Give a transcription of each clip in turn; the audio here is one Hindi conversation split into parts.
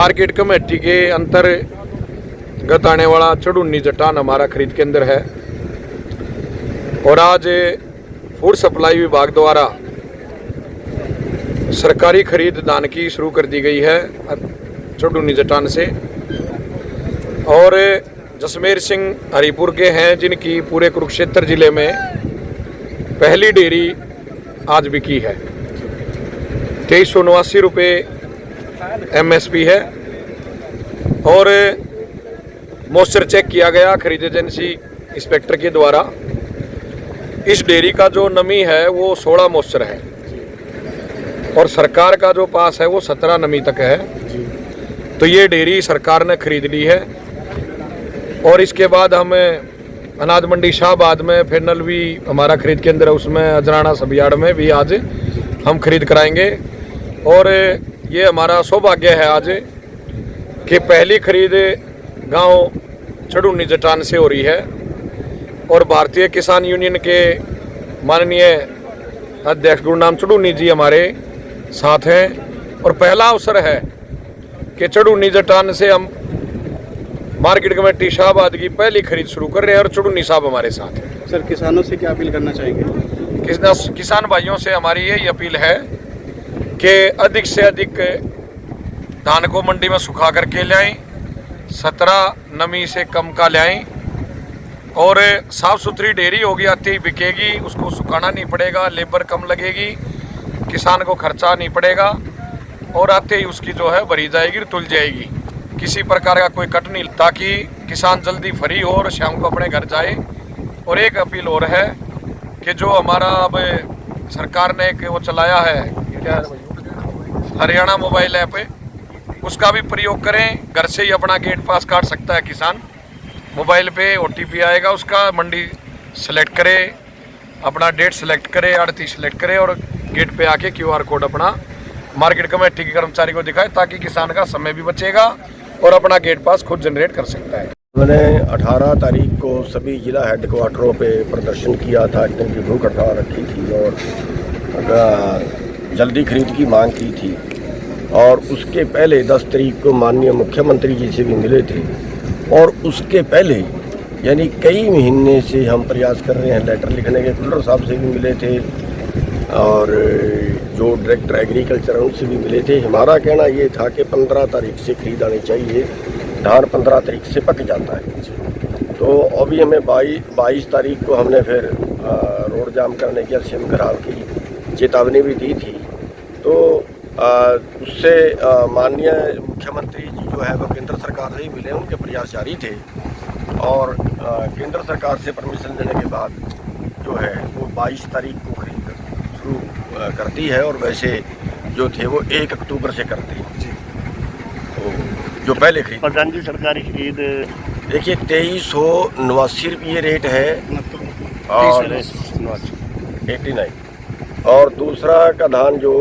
मार्केट कमेटी के अंतर्गत आने वाला चढ़ुन्नी जटान हमारा खरीद केंद्र है और आज फूड सप्लाई विभाग द्वारा सरकारी खरीद धान की शुरू कर दी गई है चढ़ुन्नी जटान से। और जसमेर सिंह हरिपुर के हैं जिनकी पूरे कुरुक्षेत्र जिले में पहली डेयरी आज बिकी है। 2389 रुपये MSP है और मॉइस्चर चेक किया गया खरीद एजेंसी इंस्पेक्टर के द्वारा। इस डेयरी का जो नमी है वो 16 मॉइस्चर है और सरकार का जो पास है वो 17 नमी तक है। तो ये डेयरी सरकार ने खरीद ली है और इसके बाद हम अनाज मंडी शाहबाद में फिर भी हमारा खरीद केंद्र है, उसमें अजराना सबियाड़ में भी आज हम खरीद कराएंगे। और ये हमारा सौभाग्य है आज कि पहली खरीद गांव चढ़ुन्नी जटान से हो रही है और भारतीय किसान यूनियन के माननीय अध्यक्ष गुरनाम चढ़ुन्नी जी हमारे साथ हैं। और पहला अवसर है कि चढ़ुन्नी जटान से हम मार्केट कमेटी शाहबाद की पहली खरीद शुरू कर रहे हैं और चढ़ुन्नी साहब हमारे साथ हैं। सर, किसानों से क्या अपील करना चाहेंगे? किसान भाइयों से हमारी यही अपील है कि अधिक से अधिक धान को मंडी में सुखा करके ले आएं, 17 नमी से कम का ले आएं और साफ़ सुथरी डेयरी होगी, आती ही बिकेगी, उसको सुखाना नहीं पड़ेगा, लेबर कम लगेगी, किसान को खर्चा नहीं पड़ेगा और आते ही उसकी जो है भरी जाएगी, तुल जाएगी, किसी प्रकार का कोई कट नहीं, ताकि किसान जल्दी फ्री हो और शाम को अपने घर जाए। और एक अपील और है कि जो हमारा अब सरकार ने एक वो चलाया है क्या हरियाणा मोबाइल ऐप, उसका भी प्रयोग करें। घर से ही अपना गेट पास काट सकता है किसान। मोबाइल पे OTP आएगा, उसका मंडी सेलेक्ट करे, अपना डेट सेलेक्ट करे, आड़ती सेलेक्ट करे और गेट पे आके QR कोड अपना मार्केट कमेटी के कर्मचारी को दिखाए, ताकि किसान का समय भी बचेगा और अपना गेट पास खुद जनरेट कर सकता है। मैंने 18 तारीख को सभी जिला हेडक्वार्टरों पे प्रदर्शन किया था, एक दिन की भूख हड़ताल रखी थी और जल्दी खरीद की मांग की थी। और उसके पहले 10 तारीख को माननीय मुख्यमंत्री जी से भी मिले थे और उसके पहले यानी कई महीने से हम प्रयास कर रहे हैं लेटर लिखने के। कलेक्टर साहब से भी मिले थे और जो डायरेक्टर एग्रीकल्चर उनसे भी मिले थे। हमारा कहना ये था कि 15 तारीख से खरीद आनी चाहिए, धान 15 तारीख से पक जाता है। तो अभी हमें 22 तारीख को हमने फिर रोड जाम करने की सिम घराव की चेतावनी भी दी थी। तो उससे माननीय मुख्यमंत्री जी जो है वो केंद्र सरकार से ही मिले, उनके प्रयास जारी थे और केंद्र सरकार से परमिशन लेने के बाद जो है वो 22 तारीख को खरीद शुरू करती है और वैसे जो थे वो 1 अक्टूबर से करते हैं। तो जो पहले खरीद प्रधान जी सरकारी खरीद देखिए 2389 रुपये रेट है और 89 और दूसरा का धान जो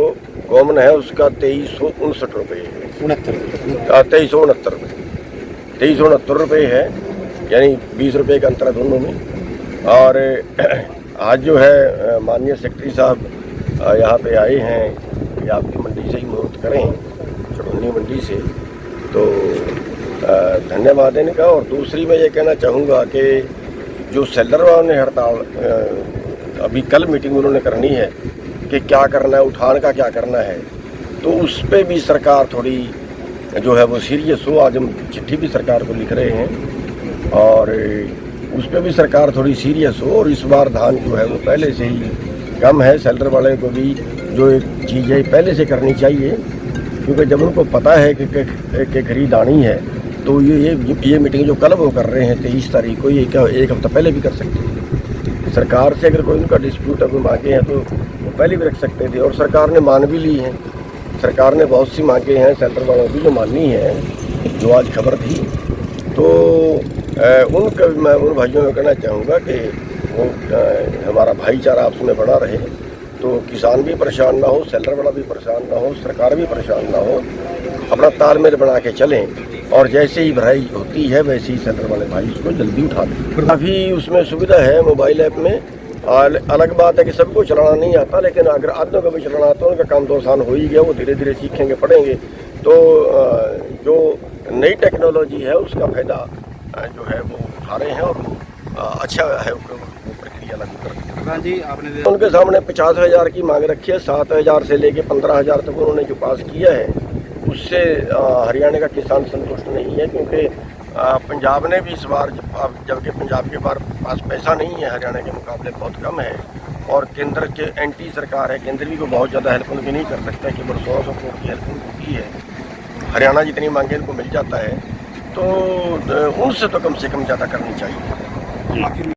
कॉमन है उसका 2369 रुपये है, 2369 रुपये 2369 रुपये है, यानी 20 रुपये का अंतर है दोनों में। और आज जो है माननीय सेक्रेटरी साहब यहाँ पे आए हैं कि आपकी मंडी से ही मुहूर्त करें, चढ़ुन्नी मंडी से, तो धन्यवाद इनका। और दूसरी मैं ये कहना चाहूँगा कि जो सेलर वालों ने हड़ताल अभी कल मीटिंग उन्होंने करनी है कि क्या करना है, उठान का क्या करना है, तो उस पर भी सरकार थोड़ी जो है वो सीरियस हो। आज हम चिट्ठी भी सरकार को लिख रहे हैं और उस पर भी सरकार थोड़ी सीरियस हो। और इस बार धान जो है वो पहले से ही कम है, सेलर वाले को भी जो एक चीज़ है पहले से करनी चाहिए, क्योंकि जब उनको पता है कि खरीद आनी है तो ये मीटिंग जो कल वो कर रहे हैं 23 तारीख को, ये क्या 1 हफ्ता पहले भी कर सकते हैं। सरकार से अगर कोई उनका डिस्प्यूट अगर मांगे हैं तो वो पहले भी रख सकते थे और सरकार ने मान भी ली हैं। सरकार ने बहुत सी मांगे हैं सेंटर वालों की जो माननी है, जो आज खबर थी। तो मैं उन भाइयों को कहना चाहूँगा कि वो हमारा भाईचारा आपस में बना रहे, तो किसान भी परेशान ना हो, सेलर वाला भी परेशान ना हो, सरकार भी परेशान ना हो, अपना तालमेल बना के चलें और जैसे ही भराई होती है वैसे ही सेंटर वाले भाई उसको जल्दी उठा दें। अभी उसमें सुविधा है मोबाइल ऐप में अलग बात है कि सबको चलाना नहीं आता, लेकिन अगर आदमियों को भी चलाना आता है उनका काम तो आसान हो ही गया, वो धीरे धीरे सीखेंगे पढ़ेंगे तो जो नई टेक्नोलॉजी है उसका फायदा जो है वो उठा रहे हैं और अच्छा है वो प्रक्रिया लागू कर रहे हैं। प्रधान जी आपने उनके सामने 50,000 की मांग रखी है, 7,000 से लेके 15,000 तक उन्होंने जो पास किया है उससे हरियाणा का किसान संतुष्ट नहीं है, क्योंकि पंजाब ने भी इस बार जबकि पंजाब के पास पैसा नहीं है, हरियाणा के मुकाबले बहुत कम है और केंद्र के एंटी सरकार है, केंद्र भी को बहुत ज़्यादा हेल्प उनकी नहीं कर सकता कि 1600 करोड़ की हेल्प उनको की है, हरियाणा जितनी मांगे उनको मिल जाता है, तो उनसे तो कम से कम ज़्यादा करनी चाहिए।